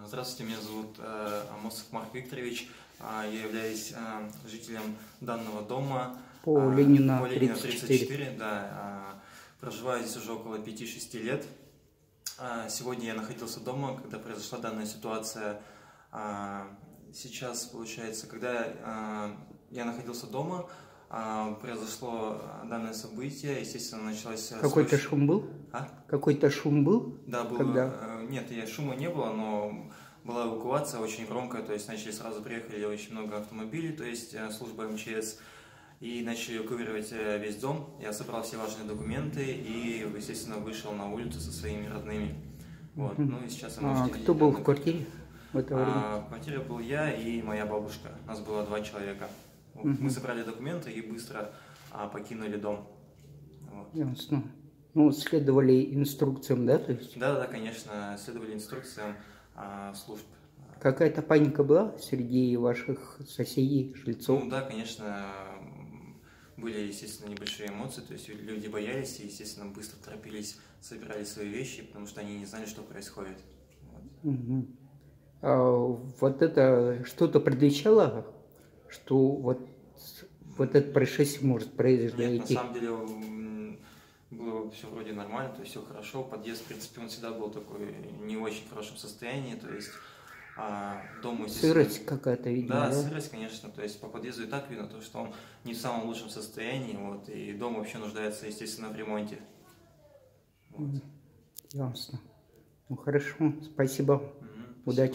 Здравствуйте, меня зовут Амосов Марк Викторович. Я являюсь жителем данного дома По Ленина 34. Да, проживаю здесь уже около 5-6 лет. Сегодня я находился дома, когда произошла данная ситуация. Сейчас, получается, когда я находился дома, произошло данное событие, естественно, началось... Какой-то шум был? Какой-то шум был? Да, было. Когда? Нет, шума не было, но была эвакуация очень громкая, то есть начали сразу приехали очень много автомобилей, то есть служба МЧС, и начали эвакуировать весь дом. Я собрал все важные документы и, естественно, вышел на улицу со своими родными. Вот. Ну и сейчас вы можете видеть. Кто был в квартире в это время? В квартире был я и моя бабушка. У нас было 2 человека. Вот. Мы собрали документы и быстро покинули дом. Вот. Ясно. Ну, следовали инструкциям, да? То есть? Да, конечно, следовали инструкциям служб. Какая-то паника была среди ваших соседей, жильцов? Ну да, конечно, были, естественно, небольшие эмоции, то есть люди боялись и, естественно, быстро торопились, собирали свои вещи, потому что они не знали, что происходит. Вот. Вот это что-то предвещало, что вот это происшествие может произойти? Нет, на самом деле было все вроде нормально, то есть все хорошо. Подъезд, в принципе, он всегда был такой не очень хорошем состоянии, то есть дом... Сырость какая-то, видимо, да? Да, сырость, конечно, то есть по подъезду и так видно, то, что он не в самом лучшем состоянии, вот, и дом вообще нуждается, естественно, в ремонте. Вот. Ясно. Ну, хорошо, спасибо. Спасибо. Удачи.